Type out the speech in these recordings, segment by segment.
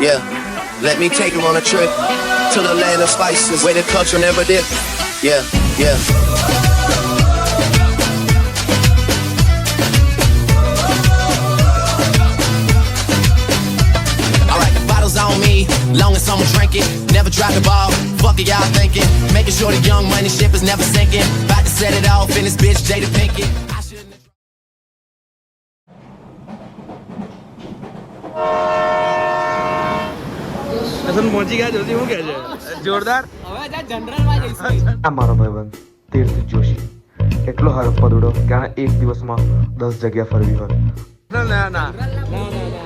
Yeah, let me take you on a trip to the land of spices where the culture never did. Yeah, yeah. Alright, bottles on me, long as someone drink it. Never drop the ball, fuck it y'all thinking. Making sure the young money ship is never sinking. About to set it off in this bitch, Jada Pinkett. I shouldn't have- પહોંચી ગયા જોશી શું કહે છે જોરદાર હવે જનરલમાં જઈશું. આ મારો ભાઈબંધ તીર્થ જોશી એટલો હારો પદુડો કે આને એક દિવસમાં 10 જગ્યા ફરવી હોય. ના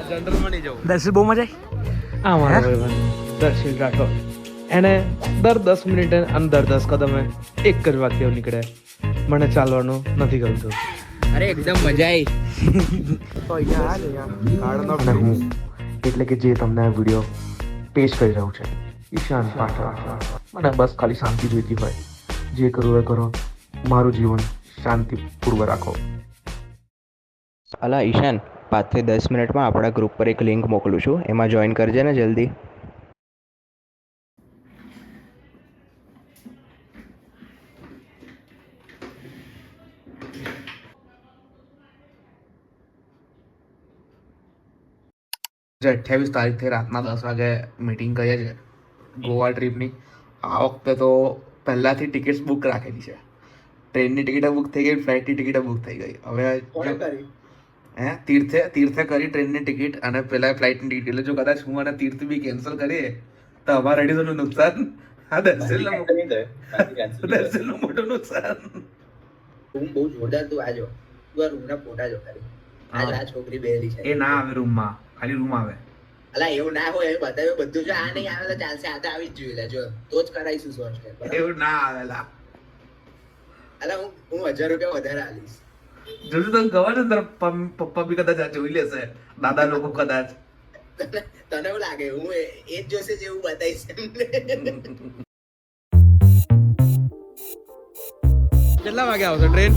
જનરલમાં નહીં જવું. દર્શન બહુ મજા આવી. આ મારો ભાઈબંધ દર્શન રાઠોડ એને દર 10 મિનિટે અને દર 10 કદમે એક જ વાક્ય નીકળે, મને ચાલવાનું નથી ગમતું. અરે એકદમ મજા આવી. અને હું એટલે કે જે તમને આ વિડીયો પેશ કરી રહ્યું છે ઈશાન પાઠક. મને બસ ખાલી શાંતિ જોઈતી હોય, જે કરવું એ કરો, મારું જીવન શાંતિપૂર્વક રાખો. અલા ઈશાન, 5 થી 10 મિનિટમાં આપણા ગ્રુપ પર એક લિંક મોકલું છું, એમાં જોઈન કરજે ને જલ્દી. જે 28 તારીખથી રાતના 10 વાગે મીટિંગ કરીએ છીએ ગોવા ટ્રીપની. આ વખતે તો પહેલાંથી ટિકિટ્સ બુક રાખેલી છે. ટ્રેનની ટિકિટો બુક થઈ ગઈ, ફ્લાઇટની ટિકિટો બુક થઈ ગઈ. હવે તીર્થે કરી ટ્રેનની ટિકિટ અને પેલા ફ્લાઇટની ટિકિટ. એટલે જો કદાચ હું અને તીર્થ બી કેન્સલ કરીએ તો અમારા અઢીસોનું નુકસાન, આ દર્શનનું મોટું નુકસાન. રૂમ બહુ જોરદાર. તું આજો, તું આ રૂમના ફોટા જો ખાલી. આ છોકરી બેરી છે. એ ના આવે રૂમમાં, ખાલી રૂમ આવે. અલા એવું ના હોય, એ બતાવ્યું બધું. જો આ નહીં આવે તો ચાલશે, આ તો આવી જ જોઈએ. જો તો જ કરાઈશું શોર્ટ. એવું ના આવેલા. અલા હું 1000 રૂપિયા વધારે આલીશ. જોયું તને ખબર છે, તારા પપ્પા બી કદાચ આ જોઈ લેશે, દાદા લોકો કદાચ. તને એવું લાગે હું એ જ જોશે જેવું બતાવીશ એમને? કેટલા વાગે આવશે ટ્રેન?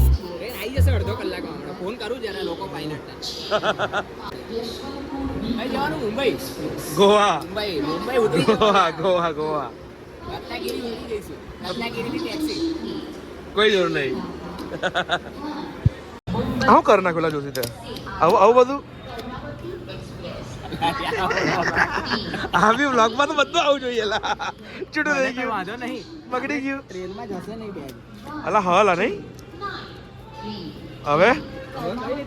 આવી જશે અડધો કલાકમાં. હમણાં ફોન કરું જરા લોકો પાઇલટને. અહીં જવાનું મુંબઈ. ગોવા મુંબઈ ઉતરી ગોવા રત્નાગીરી ઉતરી જઈશું. રત્નાગીરીથી ટેક્સી. કોઈ જરૂર નહીં. આવું કર નાખેલા જોશી તે આવું બધું. આ બી વ્લોગમાં તો બધું આવું જોઈએ. છૂટું થઈ ગયું, વાંધો નહીં, બગડી ગયું. ટ્રેનમાં જશે નહીં બેગ. અલા હલા નહીં હવે.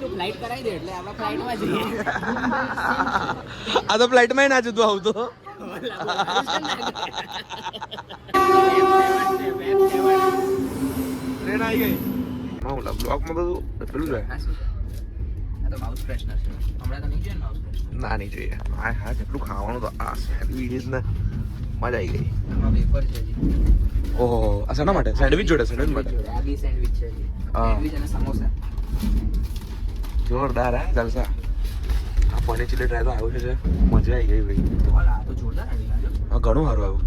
તું ફ્લાઇટ કરાવી દે એટલે આપણે ફ્લાઇટમાં જઈએ. આ તો ફ્લાઇટમાં ના જતું આવું તો. ટ્રેન આવી ગઈ. બ્લોગમાં બધું પેલું છે. આ તો માઉસ ફ્રેશનર છે. હમણાં તો નહીં જોઈએ ને માઉસ ફ્રેશનર. ના નહીં જોઈએ. હા હા કેટલું ખાવાનું તો આ સેન્ડવીચ ને મજા આવી ગઈ. આમાં વેફર છે હજી. ઓહો આ શેના માટે? સેન્ડવીચ જોડે સેન્ડવીચ માટે. આ બી સેન્ડવિચ છે હજી. હા. સેન્ડવિચ અને સમોસા. જોરદાર હે જલસા. આ પનીર ચીલી ટ્રાય તો આવ્યું છે, મજા આવી ગઈ ભાઈ. આ તો જોરદાર આવી ગયું. હા ઘણું સારું આવ્યું.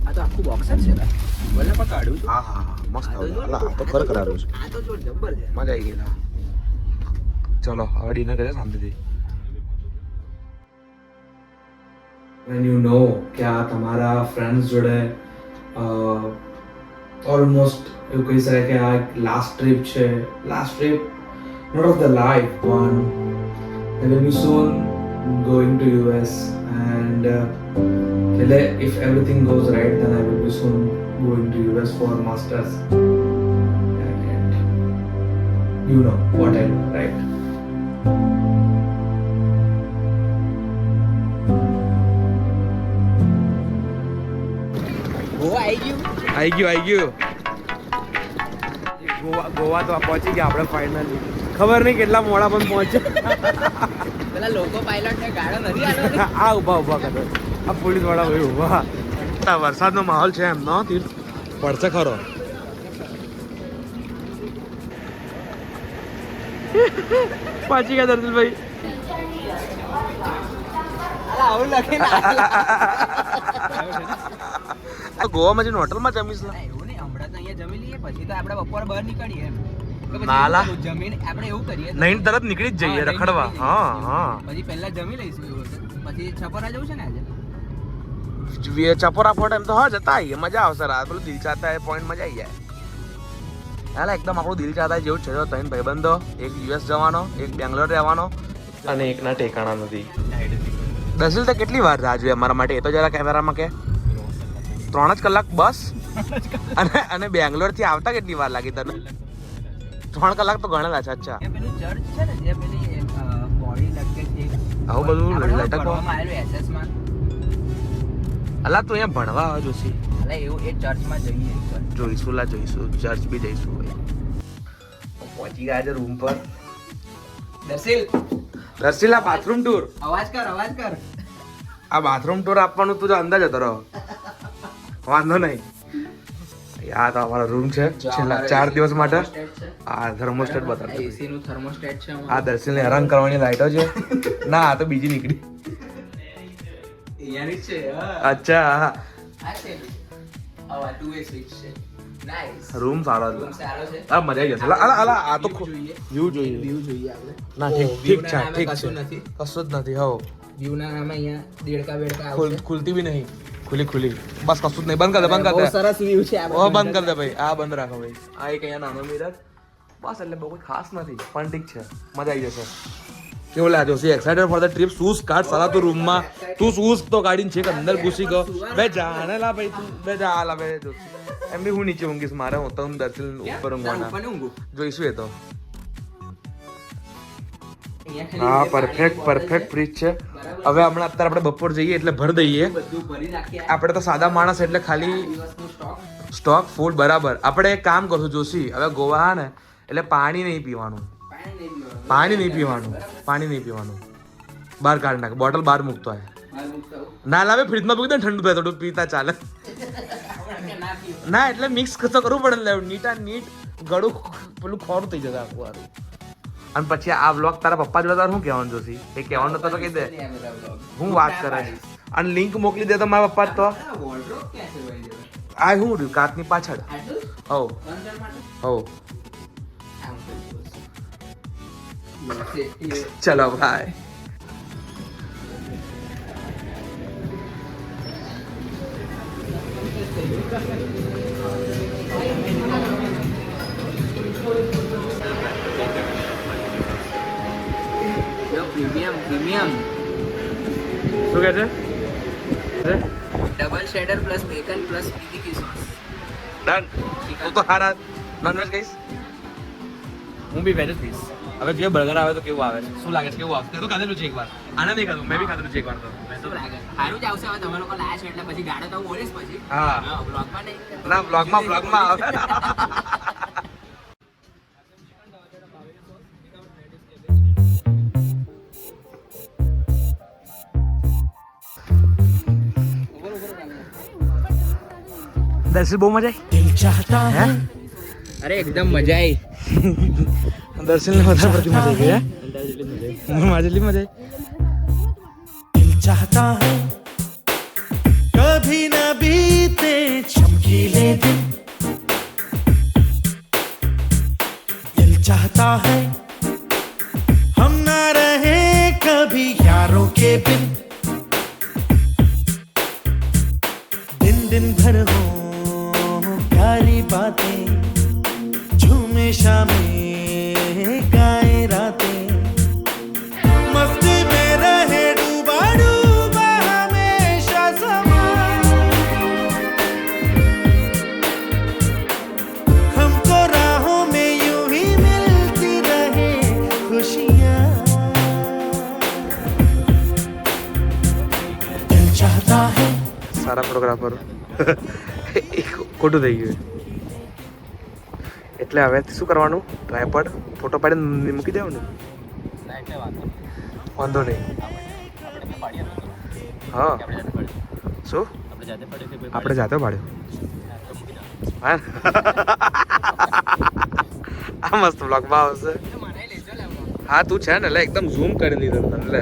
આ તો આખું બોક્સ જ છે ભાઈ. બોલે પણ કાઢ્યું છે. હા હા હા મસ્ત આવ્યું. અલા આ તો ખરેખર સારું છે. આ તો જો જબ્બર છે. મજા આવી ગઈ. ચલો હવે ડિનર કરીએ શાંતિથી. when you know કે આ તમારા ફ્રેન્ડ્સ જોડે ઓલમોસ્ટ એવું કહી શકાય કે આ લાસ્ટ ટ્રીપ છે. Last trip not of the life one. They will be soon going to US and if everything goes right then I will be soon going to US for masters and you know what I know, right? આવી ગયું. ગોવા તો પહોંચી ગયા આપણે finally. ખબર નહીં કેટલા મોડા પણ પહોંચે. પેલા લોકો પાયલટ ને ગાળો નથી આલો. આ ઉભા કરો. આ પોલીસ વાળા ભાઈ ઉભા. વરસાદનો માહોલ છે એમનો. તીર્થ પડશે ખરો. પહોંચી ગયા દર્શનભાઈ. આવું લખીને ગોવામાં જઈને હોટલમાં જમીશ. એવું નહીં, હમણાં તો અહીંયા જમી લઈએ પછી તો આપણે બપોર બહાર નીકળીએ એમ. નાલા જમીન આપણે એવું કરીએ નહીં તરત નીકળી જ જઈએ રખડવા. હા હા પછી પહેલા જમી લઈશું એવું હશે. પછી છપોરા જવું છે ને આજે? ચપોરા ફોટ એમ તો હા જતા આવીએ, મજા આવશે. રાત પેલું દિલ ચાહતા હે પોઈન્ટ મજા આવી જાય. હાલે એકદમ આપણું દિલ ચાહતા હે જેવું છે. તો ત્રણ ભાઈબંધો, એક યુએસ જવાનો, એક બેંગ્લોર રહેવાનો અને એકના ઠેકાણા નથી. દર્શિલ તો કેટલી વાર રાહ જોઈએ અમારા માટે? એ તો જરા કેમેરામાં કે 3 જ કલાક બસ. અને બેંગ્લોર થી આવતા કેટલી વાર લાગી તને? 3 કલાક તો ગણેલા છે. અચ્છા, પેલું ચર્ચ છે ને જે પેલી બોડી લટકે છે, આવું બધું લટકવા કરવામાં આવેલું SS માં. અલા તું અહીંયા ભણવા આવે જોશી? અલે એવું એ ચર્ચમાં જઈએ એકવાર. જોઈશું લા જોઈશું, ચર્ચ બી જઈશું ભાઈ. પહોંચી ગયા છે રૂમ પર. દર્શિલ આ બાથરૂમ ટૂર, અવાજ કર. આ બાથરૂમ ટૂર આપવાનું તું અંદર જતો રહો, વાંધો નહીં. આ તો અમારો રૂમ છે છેલ્લા 4 દિવસ માટે. આ થર્મોસ્ટેટ બતાડજો. એસી નું થર્મોસ્ટેટ છે. આ દર્શિલને હેરાન કરવાની લાઈટો છે. ના આ તો બીજી નીકળી. અહીંયાની છે. અચ્છા હા, આ છે આવા 2 સ્વિચ છે. નાઈસ. રૂમ સારો છે. રૂમ સારો છે. આ મજા આવી જશે. અલા આ તો જોઈએ. વ્યૂ જોઈએ. વ્યૂ જોઈએ આપણે. ના ઠીક ઠીક છે, ઠીક છે. કશું નથી. કશું જ નથી. હો વ્યૂ ના નામે અહીંયા દેડકા બેડકા આવશે. ખુલતી બી નહીં. ખુલી બસ કશું જ નહીં. બંધ કર દે, બંધ કર બહુ દે. સરસ વ્યૂ છે આ. ઓ બંધ કર દે ભાઈ, આ બંધ રાખો ભાઈ. આ એક અહીંયા નાનો મિરર બસ, એટલે બહુ કોઈ ખાસ નથી પણ ઠીક છે, મજા આવી જશે. કેવું લાગ્યો છે? Excited for the trip? Shoes કાઢ સાલા તું રૂમમાં. તું શૂઝ તો કાઢીને છે કે અંદર ઘૂસી ગયો. બે જાને લા ભાઈ, તું બે જા લા બે. એમ બી હું નીચે ઊંઘીશ, મારે હું તો દર્શિલ ઉપર ઊંઘવાના. જોઈશું એ તો. હા પરફેક્ટ ફ્રીજ છે. હવે હમણાં અત્યારે આપણે બપોર જઈએ એટલે ભર દઈએ. બધું ભરી નાખીએ. આપણે તો સાદા માણસ એટલે ખાલી દિવસનું સ્ટોક ફૂડ બરાબર. આપણે એક કામ કરશું જોશી, હવે ગોવા હા ને એટલે પાણી નહીં પીવાનું. પાણી નહીં પીવાનું. બહાર કાઢી નાખ, બોટલ બહાર મૂકતો હોય. ના લાવે ફ્રીજમાં મૂકી દે, ઠંડુ થાય થોડું પીતા ચાલે. ના એટલે મિક્સ તો કરવું પડે ને, નીટા નીટ ગળું પેલું ખોરું થઈ જશે આખું વારું. અને પછી આ વ્લોગ તારા પપ્પા જોડે તારે શું કહેવાનું જોશી? એ કહેવાનું તો કહી દે. હું વાત કરે છે. અને લિંક મોકલી દે તો મારા પપ્પા તો આ શું રહ્યું કાચની પાછળ. હો ચલો ભાઈ. પ્રીમિયમ શું કહે છે? Double cheddar plus bacon plus BBQ sauce. Done. તું તો હારા નોનવેજ કહીશ, હું બી વેજ જ કહીશ. હવે જે બર્ગર આવે તો કેવું આવે છે? શું લાગે છે કેવું આવશે? તો ખાધેલું છે એકવાર. આને નહીં ખાધું, મેં બી ખાધેલું છે એકવાર. તો શું લાગે? સારું જ આવશે. હવે તમે લોકો લાયા છો એટલે પછી ગાડો તો હું બોલીશ પછી. હા બ્લોગમાં નહીં. ના બ્લોગમાં આવે. દર્શિલ બહુ મજા આવી. અરે એકદમ મજા આવી. દર્શિલ ને વધારે પડતી મજા આવી ગઈ. મારે જેટલી મજા આવી. चाहता है कभी न बीते चमकीले दिन, दिल चाहता है हम ना रहे कभी यारों के बिन, दिन भर हो प्यारी बातें, झूमे शामें गाए रातें, मस्ती में रहे डूबा डूबा हमेशा समा, हमको राहों में यूं ही मिलती रहे खुशियाँ, दिल चाहता है. સારા ફોટોગ્રાફર ખોટું થઈ ગયું. એટલે હવે શું કરવાનું? ટ્રાયપોડ ફોટો પાડીને મૂકી દેવાનું. વાંધો નહીં. હા શું આપણે જાતે પાડ્યો? હા આ મસ્ત બ્લોગમાં આવશે. હા તું છે ને એટલે એકદમ ઝૂમ કરી લીધો તને. એટલે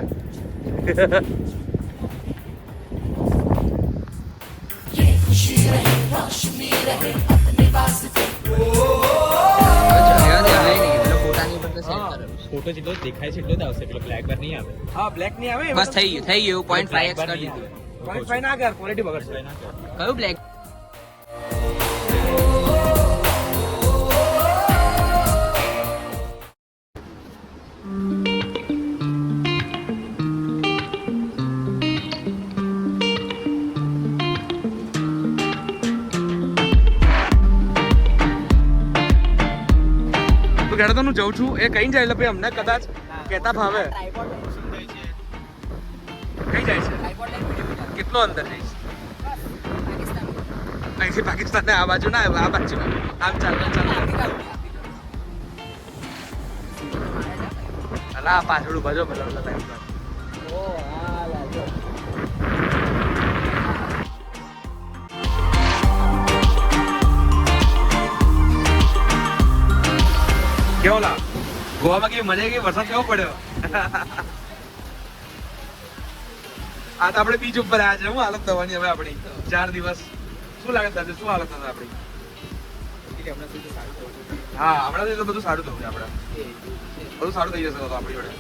ફોટો જેટલો દેખાય છે એટલો જ આવશે, પેલો બ્લેક બર નહીં આવે. હા બ્લેક નહીં આવે. બસ થઈ ગયું 0.5x કરી દીધું. 0.5 ના કર, ક્વોલિટી બગડશે. કયું બ્લેક? તો કહેતો તો હું જઉં છું એ કઈ જાય એટલે ભાઈ અમને કદાચ કહેતા ભાવે. કઈ જાય છે? કેટલો અંદર જઈશ? અહીંથી પાકિસ્તાન ને આ બાજુ ના આ બાજુ આમ ચાલતા અલા પાછળ ઉભા જો બધા ટાઈમ પર. કેવો લા ગોવામાં કેવી મજા ગઈ? વરસાદ કેવો પડ્યો? આ તો આપણે બીચ ઉપર આવ્યા છે. શું હાલત થવાની હવે આપણી 4 દિવસ? શું લાગે તમને? શું હાલત થશે આપણી? હા હમણાં તો બધું સારું થયું છે. આપણે બધું સારું થઈ જશે તો આપણી જોડે.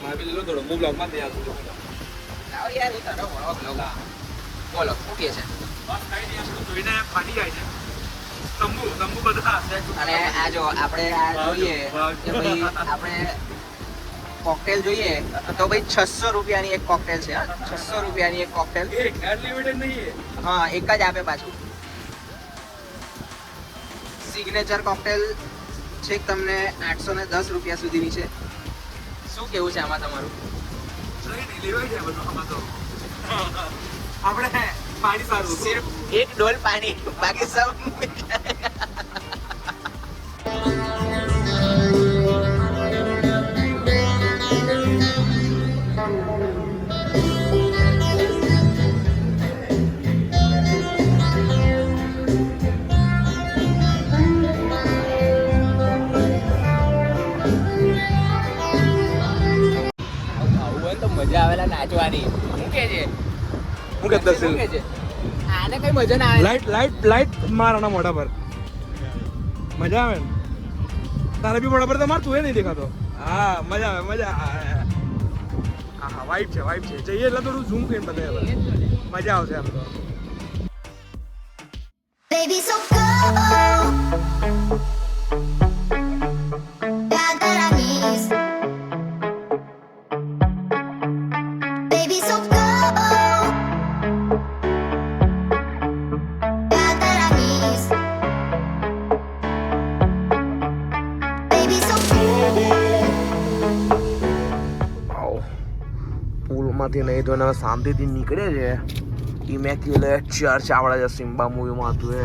મારે બી લો થોડો હું બ્લોગમાં તૈયાર છું. બોલો શું કે છે? બસ કઈ નહીં, જોઈને ફાટી જાય છે. તંબુ બધા અને આ જો આપણે આ જોઈએ કે ભાઈ આપણે કોકટેલ જોઈએ તો ભાઈ 600 રૂપિયાની એક કોકટેલ છે. 600 રૂપિયાની એક કોકટેલ. અનલિમિટેડ નહીં. હા એક જ આપે પાછું. સિગ્નેચર કોકટેલ છેક તમને 810 રૂપિયા સુધીની છે. શું કેવું છે આમાં તમારું? લેવાય જાય બધું આમાં તો. આપણે પાણી સારું. સિર્ફ એક ડોલ પાણી, બાકી સબ મજા આવેલા નાચવાની. શું કે છે? હું કહેતો શું કે છે? આને કઈ મજા ના આવે. લાઈટ મારાના મોઢા પર મજા આવે ને? તારા બી મોઢા પર તો માર તું એ નહીં દેખાતો. હા મજા આવે. હા વાઇબ છે. જઈએ એટલે થોડું ઝૂમ કરીને બતાવે. મજા આવશે આમ તો. Baby, so go. Gaganis. Baby, so go. Gaganis. Baby, so go. પુલમાંથી નહીં તો હવે શાંતિથી નીકળે છે. ઇમેક્યુલેટ ચર્ચ આવડે છે. સિમ્બા મૂવીમાં હતું એ.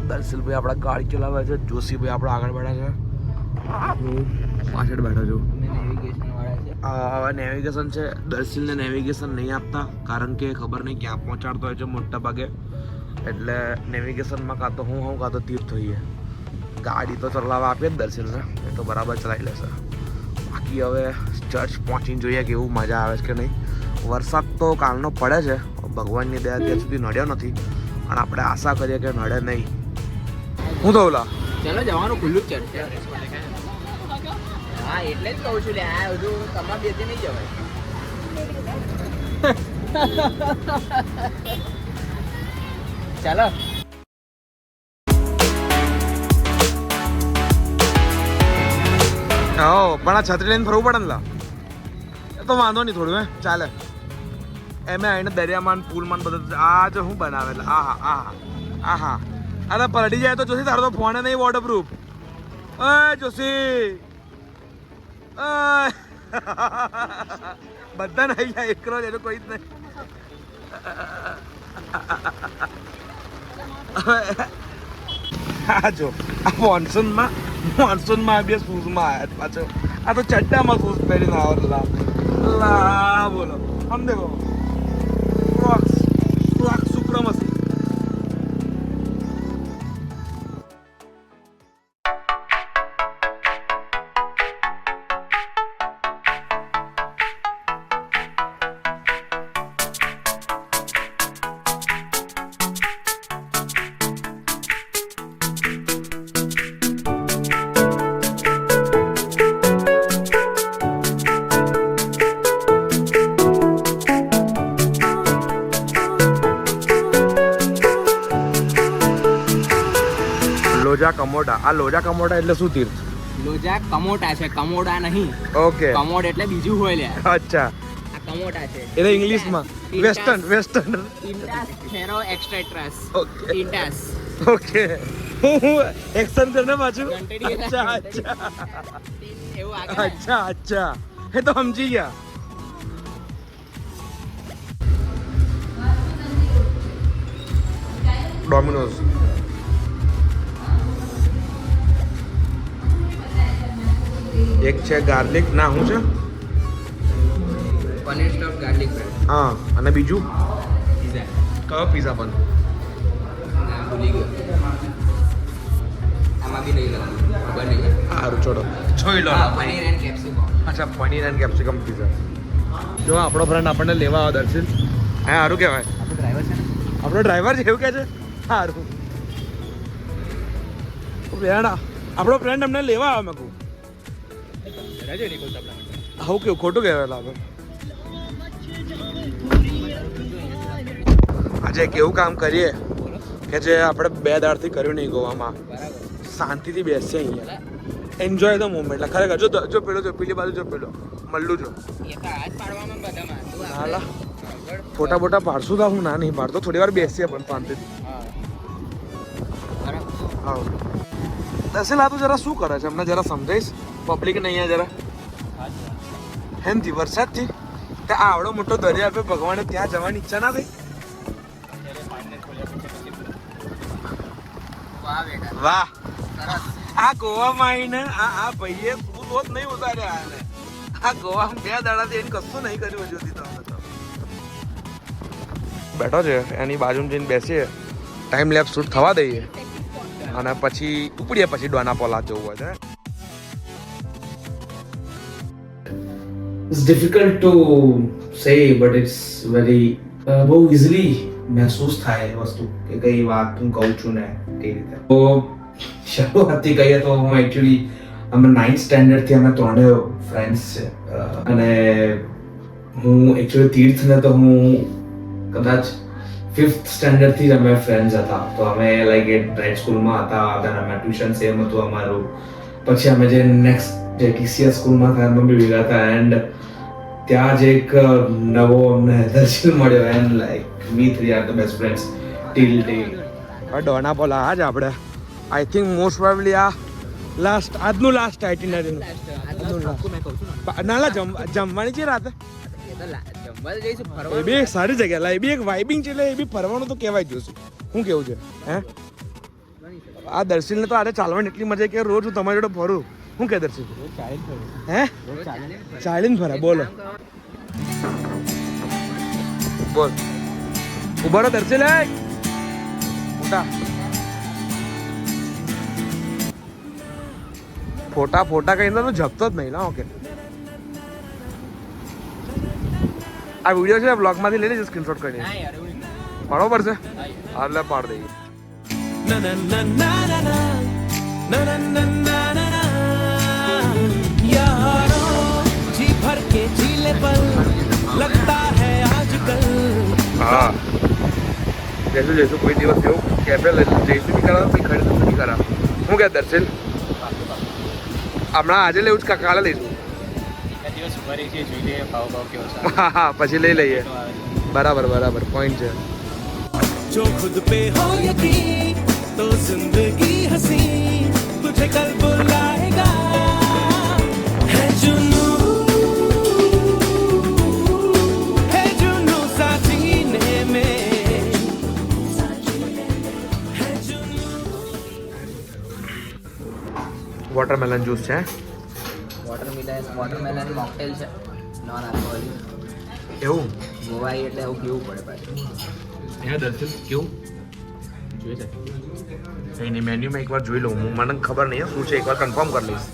દર્શિલભાઈ આપણા ગાડી ચલાવે છે. જોશીભાઈ આપણે આગળ બેઠા છે. હું પાછળ બેઠો છું. હવે નેવિગેશન છે. દર્શિલને નેવિગેશન નહીં આપતા કારણ કે ખબર નહીં ક્યાં પહોંચાડતો હોય છે મોટા ભાગે. એટલે નેવિગેશનમાં કાં તો હું કાં તો તીર્થ હોઈએ. ગાડી તો ચલાવવા આપીએ જ દર્શિલને, એ તો બરાબર ચલાવી લેશે. બાકી હવે ચર્ચ પહોંચીને જોઈએ કે એવું મજા આવે છે કે નહીં. વરસાદ તો કાલનો પડે છે. ભગવાનની દયા અત્યાર સુધી નડ્યો નથી પણ આપણે આશા કરીએ કે નડે નહીં. હું તો ઓલા ચલો જવાનું ખુલ્લું જ છે. હા એટલે જ કહું છું લે આ બધું તમારા બેથી નહીં જવાય. ચાલો પણ આ છત્રી લઈને ફરવું પડે ને લા. એ તો વાંધો નહીં થોડું ચાલે. એમે આવીને દરિયામાં પુલમાં બધું આ જો હું બનાવેલા. આહા અરે પલટી જાય તો જોશી તારો તો ફોન નહીં વોટરપ્રૂફ. જોશી બધા નહીં જાય એકલો જ, એનો કોઈ જ નહીં. આ જો આ મોન્સૂનમાં બે શૂઝમાં આવ્યા પાછો. આ તો ચડ્ડામાં શૂઝ પહેરીને આવો લા બોલો. હમ દેખો ક્રોક્સ સુપ્રમસી. કમોટા. આ લોજા કમોટા એટલે શું તીર્થ? લોજા કમોટા છે, કમોડા નહીં. ઓકે. કમોડ એટલે બીજું હોય લે. અચ્છા, આ કમોટા છે. એટલે ઇંગ્લિશમાં વેસ્ટર્ન. ઇન્ટાસ ફેરો એક્સ્ટ્રેટ્રસ. ઓકે ઇન્ટાસ. ઓકે. હું એક્શન કરને પાછું. ઘંટડી. અચ્છા. એવું આગળ. અચ્છા, એ તો સમજી ગયા. ડોમિનોઝ. એક છે ગાર્લિક, ના શું છે? Paneer stuff garlic bread. હા, અને બીજું પીઝા. કયો પીઝા પણ? ભૂલી ગયો. આમાં બી નહીં લખું. ખબર નહીં. સારું, છોડો, જોઈ લો. Paneer and capsicum. અચ્છા, પનીર એન્ડ કેપ્સિકમ પીઝા. જો આપણો ફ્રેન્ડ આપણને લેવા આવે દર્શિલ. હા, સારું કહેવાય. આપણો ડ્રાઈવર છે ને? આપણો ડ્રાઈવર છે એવું કહે છે. સારું. આપણો ફ્રેન્ડ અમને લેવા આવે મેં કહું. હું કેવું ખોટું કહેવાય લાગે. આજે એક એવું કામ કરીએ કે જે આપણે 2 દાડથી કર્યું નહીં ગોવામાં. શાંતિથી બેસીએ અહીંયા, એન્જોય ધ મોમેન્ટ. એટલે ખરેખર જો પેલો પેલી બાજુ જો પેલો મલ્લું જો હાલા ફોટા બોટા પાડશું તો હું ના નહીં પાડતો. થોડી વાર બેસીએ પણ શાંતિથી. હા, દર્શિલ આ તું જરા શું કરે છે અમને જરા સમજાઈશ પબ્લિક ને અહીંયા જરા. હેમથી વરસાદથી ત્યાં આવડો મોટો દરિયા પે ભગવાને ત્યાં જવાની ઈચ્છા ના થઈ? વાહ, આ ગોવામાં આવીને આ ભાઈએ તું રોજ નહીં ઉતાર્યા આને. આ ગોવામાં 2 દાડાથી એને કશું નહીં કર્યું હજુ સુધી. તમે તો બેઠો છે એની બાજુમાં જઈને બેસીએ, ટાઈમ લેપ શૂટ થવા દઈએ અને પછી ઉપડીએ. પછી ડોના પોલા જવું હોય છે. It's difficult to say, but it's very બહુ ઇઝીલી મહેસૂસ થાય એ વસ્તુ કે કઈ વાત હું કહું છું ને કઈ રીતે. તો શરૂઆતથી કહીએ તો હું એકચ્યુઅલી અમે 9th સ્ટેન્ડર્ડથી અમે 3 ફ્રેન્ડ્સ છે અને હું એકચ્યુઅલી તીર્થને તો હું કદાચ 5th સ્ટેન્ડર્ડથી જ અમે ફ્રેન્ડ્સ હતા. તો અમે લાઈક એ બ્રાઇટ સ્કૂલમાં હતા, then અમે ટ્યુશન સેમ હતું અમારું. પછી અમે જે નેક્સ્ટ જે TCS સ્કૂલમાં હતા એમાં બી ભેગા હતા એન્ડ ત્યાં જ એક નવો અમને દર્શન મળ્યો and like we 3 are the best friends till day. ડોના પોલા આજ આપણે આઈ થિંક મોસ્ટ પ્રોબેબલી આ આજનું લાસ્ટ આઇટિનરી. નાલા જમવાની છે રાતે. એ બી એક સારી જગ્યા લા, એ બી એક વાઇબિંગ છે એટલે એ બી ફરવાનું તો કહેવાય જોશું. શું કેવું છે હે? આ દર્શિલને તો આજે ચાલવાની એટલી મજા કે રોજ હું તમારી જોડે ફરું. શું કે દર્શિલ? હે ચાલીને ફરે? બોલો બોલ. ઉભા રહો દર્શિલ. મોટા ફોટા કઈ તો જપતો જ નહીં ના. ઓકે, આ વિડીયો છે બ્લોગમાંથી લઈ લેજે સ્ક્રીનશોટ કરીને. બરોબર છે, એટલે પાડ દઈએ. जी भर के झीले पर लगता है आजकल. હા, જઈશું કોઈ દિવસ એવું કેફે જઈશું બી કરા પછી ખરીદશું બી કરા. શું કે દર્શિલ? હમણાં આજે લેવું જ કાલે લઈશું. હા, પછી લઈ લઈએ. બરાબર પોઈન્ટ છે. जो खुद पे हो यकीन तो जिंदगी हसी तुझे कल बुलाएगा. है जुनू साजीने में. વોટરમેલન જ્યુસ છે. વોટરમેલન મોકટેલ છે, નોન આલ્કોહોલિક. એવું ગોવાઈ એટલે આવું પીવું પડે પાછું. હે દર્શિલ કેવું જોઈએ છે? કંઈ નહીં, મેન્યુમાં એકવાર જોઈ લઉં. મને ખબર નહીં શું છે, એકવાર કન્ફર્મ કરી લઈશ.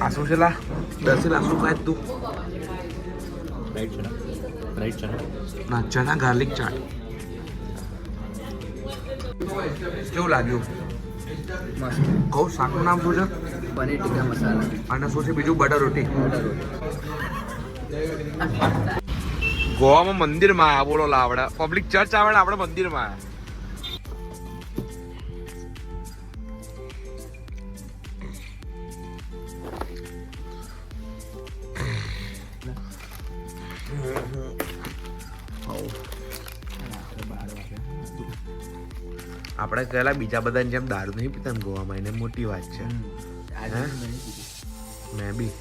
આ શું છે લા દર્શિલ? આ શું ખાય તું? ના, ચણા ગાર્લિક ચાટ. કેવું લાગ્યું? મસ્ત. કહું શાકનું નામ શું છે? પનીર ટીકા મસાલા. અને શું છે બીજું? બટર રોટી. ગોવામાં મંદિરમાં આવ્યા બોલો લાવડે. પબ્લિક ચર્ચ આવે આપણે મંદિરમાં આવ્યા. આપણે પેલા બીજા બધાની જેમ દારૂ નહીં પીતા ને ગોવામાં, એને મોટી વાત છે. મેં બી.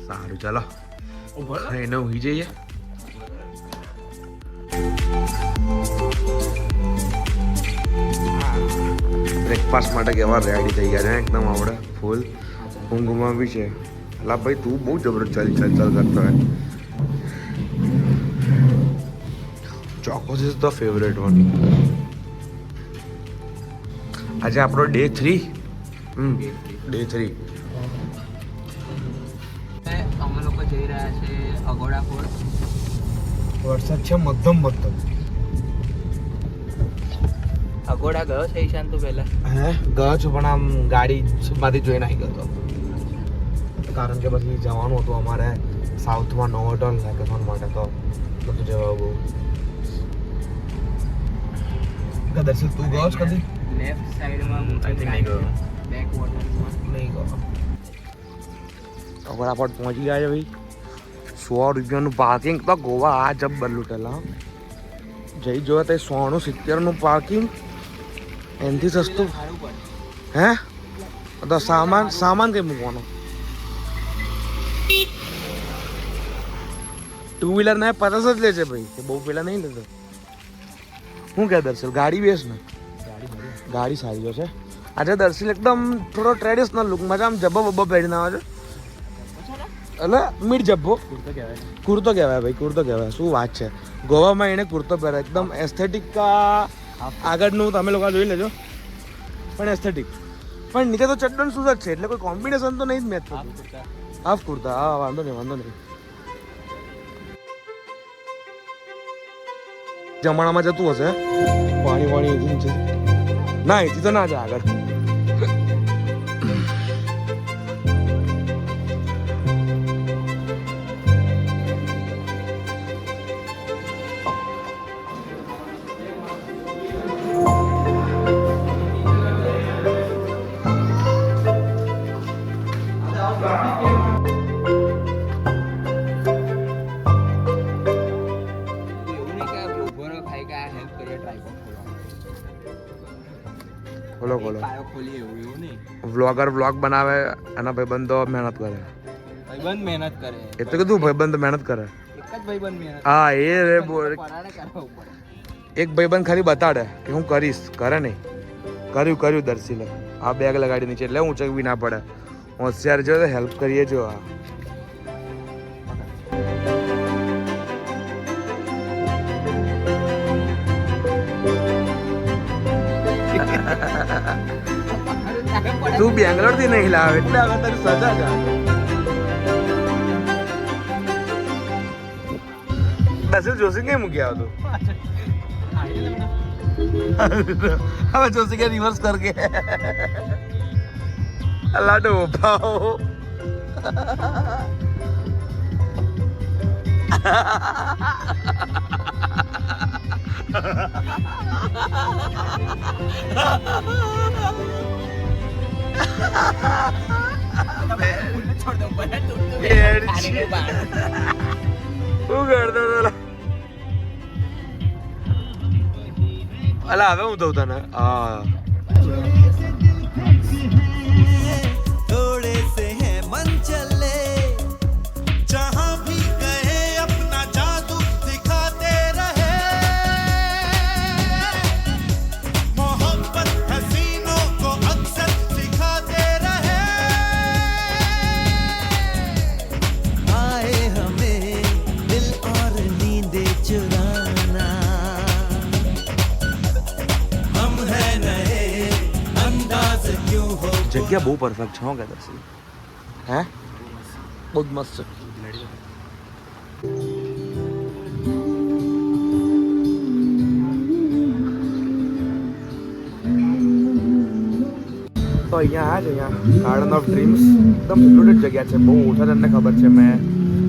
સારું ચાલો એને ઉઈ જઈએ. બ્રેકફાસ્ટ માટે કેવા રેડી થઈ ગયા છે એકદમ આપણે ફૂલ. ઊંઘમાં બી છે. અલા ભાઈ તું બહુ જબરદસ્ત ચાલ કરતો હોય. ચોકોસ ઇઝ ધ ફેવરેટ વન. આજે આપણો ડે 3. ડે 3. અમે લોકો જઈ રહ્યા છે અગોડા ફોર્ટ. વરસાદ છે મધ્યમ. અગોડા ગયો છે ઈશાન તું પહેલા? હે ગયો છું પણ આમ ગાડી માંથી જોઈને આવી ગયો હતો. કારણ કે પછી જવાનું હતું અમારે સાઉથમાં નોવોટલ હેકેથોન માટે, તો બધું જવા બહુ. દર્શિત તું ગયો છે કદી? લેફ્ટ સાઈડમાં નહીં ગયો. બેક વોટર્સમાં નહીં ગયો. ફટાફટ પહોંચી ગયા છે ભાઈ. 100 રૂપિયાનું પાર્કિંગ તો ગોવા આ જબ્બર લૂટેલા. જઈ જોવા તે 170નું પાર્કિંગ એનાથી સસ્તું. હે તો સામાન કઈ મૂકવાનો? 2 વ્હીલર ના 50 જ લે છે ભાઈ, બહુ પેલા નહીં લેતો. શું કહે દર્શિલ? ગાડી બેસ ને, ગાડી સારી છે. આજે દર્શિલ એકદમ થોડો ટ્રેડિશનલ લુક મજા, આમ જબ્બો બબ્બો પહેરીને આવે છે. એટલે મીડ જબ્બો કુર્તો કહેવાય ભાઈ, કુર્તો કહેવાય. શું વાત છે, ગોવામાં એને કુર્તો પહેરે એકદમ એસ્થેટિક. આગળનું તમે લોકો જોઈ લેજો, પણ એસ્થેટિક. પણ નીચે તો ચડ્ડન શૂઝ જ છે, એટલે કોઈ કોમ્બિનેશન તો નહીં જ મેચ થતું. હાફ કુર્તા, હા વાંધો નહીં. જમણામાં જતું હશે પાણી એથી છે. ના એથી તો ના જાય આગળ. વ્લોગર વ્લોગ બનાવે, એના ભાઈબંધો મહેનત કરે. ભાઈબંધ મહેનત કરે. એ તો કીધું ભાઈબંધ મહેનત કરે. એક જ ભાઈબંધ મહેનત. હા એ એક ભાઈબંધ ખાલી બતાડે કે હું કરીશ, કરે નહીં. કર્યું દર્શિલે. આ બેગ લગાડી નીચે એટલે ઊંચકવી ના પડે. હોશિયાર જો હેલ્પ કરીએ જો. આ તું બેંગ્લોર થી નહીં લાવે એટલે હવે તારી સજા છે. દર્શિલ જોશી કઈ મૂકી આવતું? હવે જોશી કે રિવર્સ કર કે લાડો ભાવ. અલા હવે હું દઉં તને. હા थोड़े से है मन चले जहां भी गए अपना जादू दिखाते रहे मोहब्बत हसीनों को अक्सर सिखाते रहे आए हमें दिल और नींदे चुराना हम है नए अंदाज क्यों हो જગ્યા બહુ પરફેક્ટ છે. હું કહેતા છે હે બહુ જ મસ્ત છે. તો અહીંયા આ છે, અહીંયા ગાર્ડન ઓફ ડ્રીમ્સ. એકદમ સિક્યુરિટેડ જગ્યા છે, બહુ ઓછા જણને ખબર છે. મેં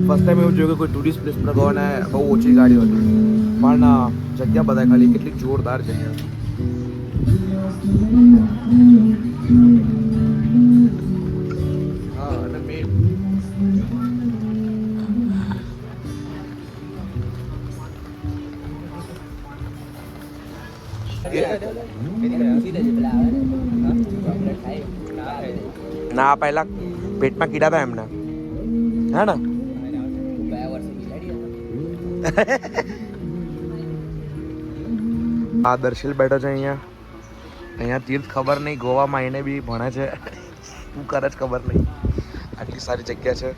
ફર્સ્ટ ટાઈમ એવું જોયું કે કોઈ ટુરિસ્ટ પ્લેસ પર ગયો ને બહુ ઓછી ગાડીઓ હતી, પણ જગ્યા બધા ખાલી કેટલી જોરદાર જગ્યા. ના પહેલા પેટમાં કીડા હતા એમને હે ને આ દર્શિલ બેઠો છે અહીંયા તીર્થ ખબર નહીં ગોવામાં એને બી ભણે છે શું કરે છે ખબર નહીં આટલી સારી જગ્યા છે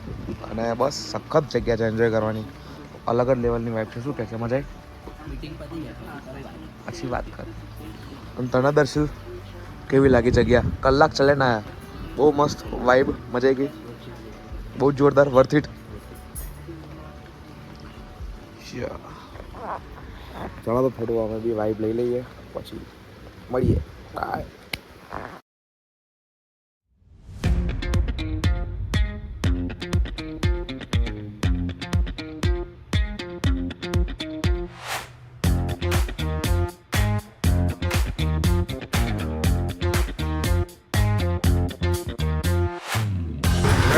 અને બસ સખત જગ્યા છે એન્જોય કરવાની અલગ જ લેવલની વાઇફ છે શું કહે છે મજા આવી अच्छी વાત કર અને તને દર્શિલ કેવી લાગી જગ્યા કલાક ચલે ના બહુ મસ્ત વાઇબ મજા આવી ગઈ બહુ જોરદાર વર્થ ઇટ ચાલો તો થોડું અમે બી વાઇબ લઈ લઈએ પછી મળીએ બાય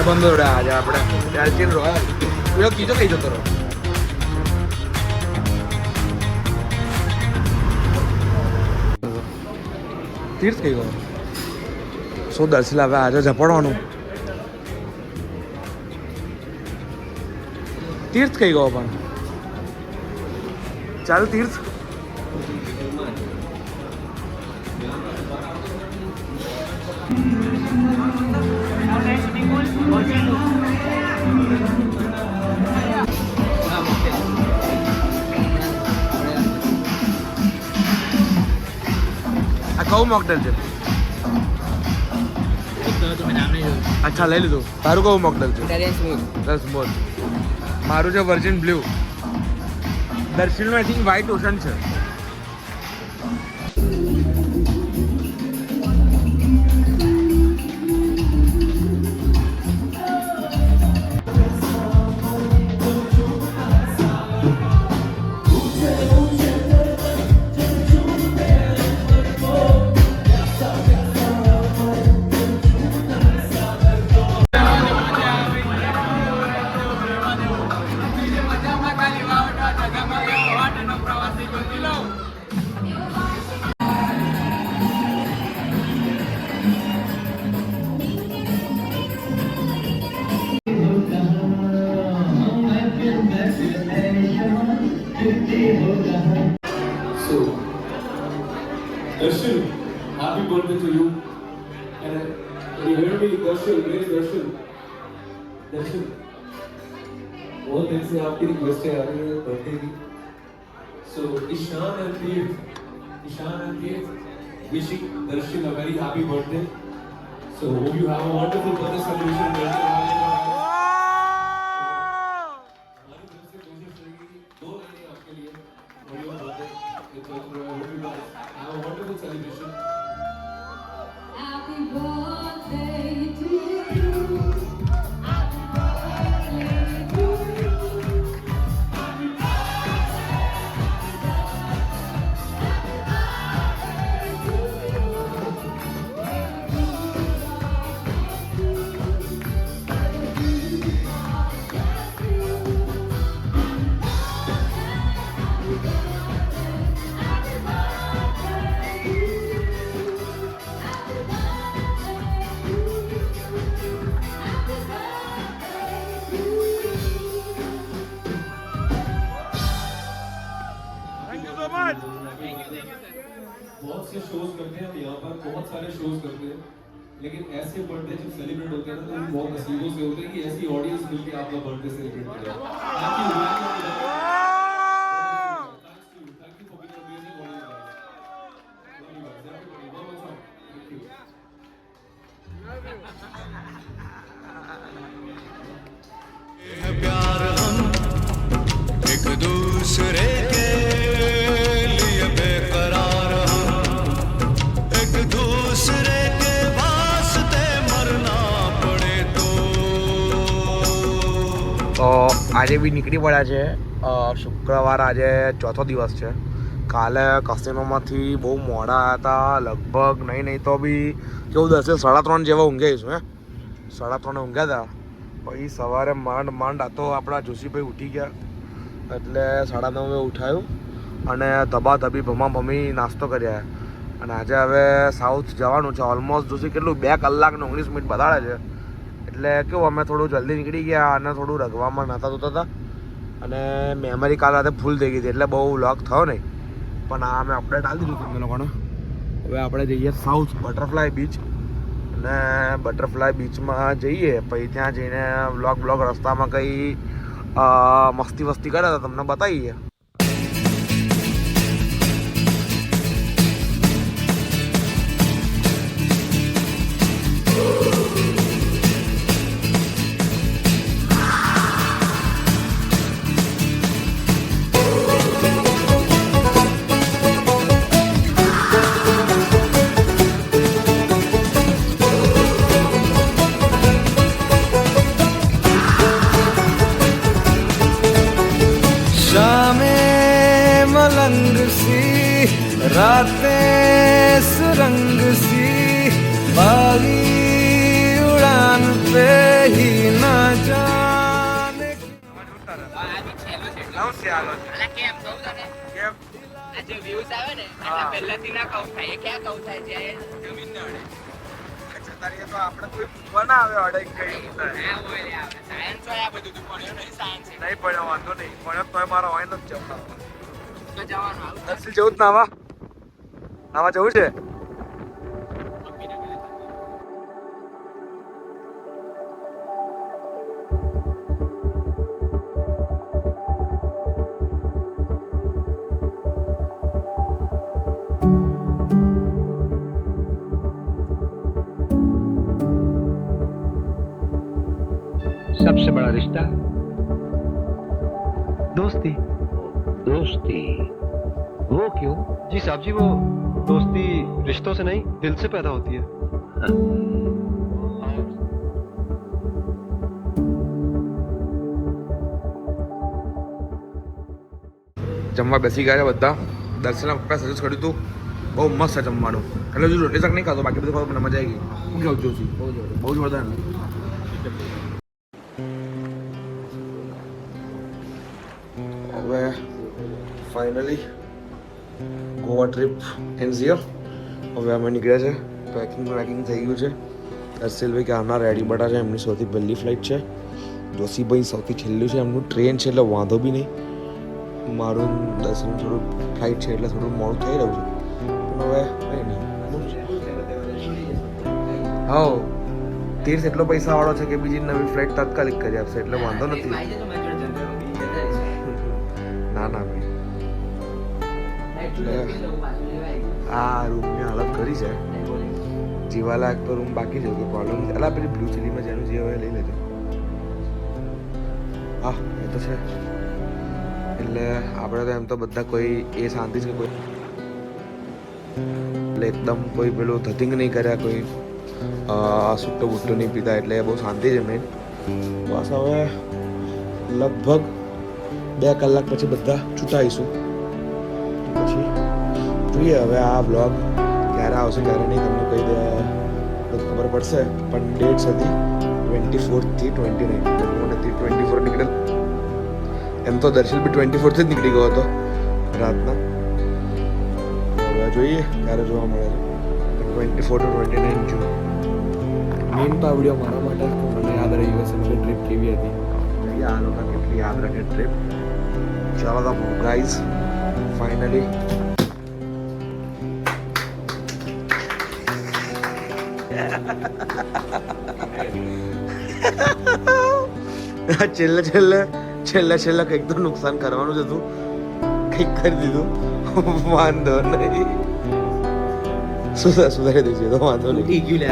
બંધ આજે આપણે ત્યારથી રોયલ પેલો કીધો કઈ જતો રહો તીર્થ કઈ ગયો શું દર્શિલ હવે આજે ઝપડવાનું તીર્થ કઈ ગયો પણ ચાલ તીર્થ આ કયું મોકટેલ છે અચ્છા લઈ લીધું તારું કયું મોકટેલ છે સ્મૂથ મારું છે વર્જિન બ્લુ દર્શિલનું આઈ થિંક વ્હાઇટ ઓશન છે So, Darshil, happy birthday to you. And you hear me, Darshil, where is Darshil? Darshil, बहुत दिन से आपकी रिक्वेस्ट आ रही है बर्थडे की. So, Ishan and Dev, wishing Darshil a very happy birthday. So, hope you have a wonderful birthday celebration. हमारी तरफ से कोशिश रहेगी 2 महीने आपके लिए. Have a wonderful celebration. Happy birthday to you. Happy birthday to you. Happy बहुत से शोज करते हैं हम यहाँ पर बहुत सारे शोज करते हैं लेकिन ऐसे बर्थडे जब सेलिब्रेट होते हैं ना तो हम बहुत नसीबों से होते हैं कि ऐसी ऑडियंस मिलके आपका बर्थडे सेलिब्रेट करें thank you for being amazing audience प्यार हम एक दूसरे के लिए बेकरार हम एक दूसरे के वास्ते मरना पड़े तो આજે બી નીકળી પડ્યા છે શુક્રવાર આજે ચોથો દિવસ છે કાલે કસ્તેમામાંથી બહુ મોડા હતા લગભગ નહીં તો બી કેવું દસે 3:30 જેવા ઊંઘાઈશું હે 3:30 ઊંઘ્યા હતા પછી સવારે માંડ આ તો આપણા જોશીભાઈ ઉઠી ગયા એટલે 9:30 ઉઠાયું અને ધબાધબી ભમી નાસ્તો કર્યા અને આજે હવે સાઉથ જવાનું છે. ઓલમોસ્ટ જોશે કેટલું 2 કલાક ને 19 મિનિટ બતાડે છે. એટલે કેવું અમે થોડું જલ્દી નીકળી ગયા અને થોડું રગવામાં નહોતા જોતા હતા અને મેમરી કાલ રાતે ફૂલ થઈ ગઈ હતી એટલે બહુ વ્લોગ થયો નહીં. પણ આ મેં અપડેટ આપી દીધું તમને લોકોને. હવે આપણે જઈએ સાઉથ બટરફ્લાય બીચ અને બટરફ્લાય બીચમાં જઈએ પછી ત્યાં જઈને વ્લોગ રસ્તામાં કંઈ મસ્તી વસ્તી કરે તો તમને બતાવીએ. शामें मलंग सी रातें सुरंग सी बागी उड़ान पे ही ना जाने. આપણે કોઈ બનાવે અડાઈ કઈ નહીં પડ્યો વાંધો નહીં પણ તો મારો હોય નથી જવાનું. દર્શિલ જવું જ નાવા જવું છે. सबसे बड़ा रिश्ता दोस्ती. दोस्ती वो क्यों? जी साहब जी, वो दोस्ती रिश्तों से नहीं दिल से पैदा होती है. જમવા બેસી ગયા છે બધા. દર્શનના પપ્પાએ સજેસ્ટ કર્યું હતું બહુ મસ્ત છે જમવાનું. એટલે હજુ રોટી શાક નહીં ખાતો બાકી બધું ખાતો મને મજા આવી ગઈ. શું કેવું જોશી? બહુ જોરદાર. હવે finally Goa trip and here. હવે અમે નીકળ્યા છે. પેકિંગ થઈ ગયું છે. દર્શિલભાઈ ક્યારના રેડી બટા છે. એમની સૌથી પહેલી ફ્લાઇટ છે. જોશીભાઈ સૌથી છેલ્લું છે. એમનું ટ્રેન છે એટલે વાંધો બી નહીં. મારું દર્શન થોડું ફ્લાઇટ છે એટલે થોડું મોડું થઈ રહ્યું છે પણ હવે કંઈ નહીં. હા, તીર્થ એટલો પૈસાવાળો છે કે બીજી નવી ફ્લાઇટ તાત્કાલિક કરી આપશે એટલે વાંધો નથી. ના ભાઈ, આ રૂમની હાલત કરી છે. જીવાલાયક તો રૂમ બાકી છે કોઈ પ્રોબ્લેમ નથી. એટલે પેલી બ્લુ ચીલીમાં જેનું જે હોય લઈ લેજો. હા એ તો છે. એટલે આપણે તો એમ તો બધા કોઈ એ શાંતિ છે કોઈ એટલે એકદમ કોઈ પેલું ધતિંગ નહીં કર્યા કોઈ સુટ્ટો બુટ્ટો નહીં પીતા એટલે બહુ શાંતિ છે મેન. બસ હવે લગભગ 2 કલાક પછી બધા છૂટાઈશું. પછી જોઈએ હવે આ બ્લોગ ક્યારે આવશે ક્યારે નહીં તમને કહી દે ખબર પડશે. પણ ડેટ્સ હતી 24 થી 29. મને 24 નીકળેલ. એમ તો દર્શિલ બી 24 થી જ નીકળી ગયો હતો રાતના. હવે જોઈએ ક્યારે જોવા મળે છે. 24 to 29 જૂન. મેઇન તો આ વિડીયો મારા માટે મને યાદ રહી ગયો છે કે ટ્રીપ કેવી હતી. આ લોકો કેટલી યાદ રાખે ટ્રીપ. ચાલો તો ગાઈઝ ફાઇનલી છેલ્લે કંઈક તો નુકસાન કરવાનું જ હતું. કંઈક કરી દીધું વાંધો નહીં. સુધારી દઈશું તો વાંધો નહીં.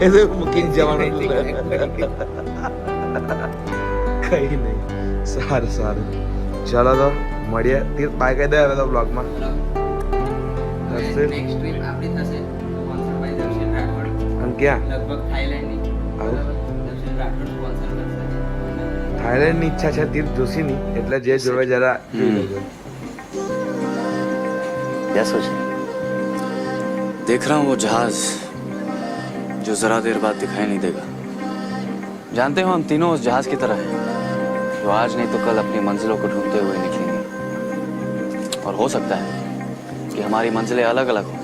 એ તો મૂકીને જવાનું કઈ નહીં. સારું ચાલો તો મળીએ. બાય કહી દે હવે તો બ્લોગમાં. નેક્સ્ટ ટ્રીપ આપણી થશે સ્પોન્સર બાય દર્શન રાઠોડ. અને ક્યાં? લગભગ થાઈલેન્ડની. દર્શન રાઠોડ સ્પોન્સર કરશે. થાઈલેન્ડની ઈચ્છા છે તીર્થ જોશીની એટલે જે જોવે જરા જોઈ લેજો. क्या सोचा? देख रहा हूँ वो जहाज जो जरा देर बाद दिखाई नहीं देगा. जानते हो हम तीनों उस जहाज की तरह हैं जो आज नहीं तो कल अपनी मंजिलों को ढूंढते हुए निकलेंगे. और हो सकता है कि हमारी मंजिलें अलग अलग हो,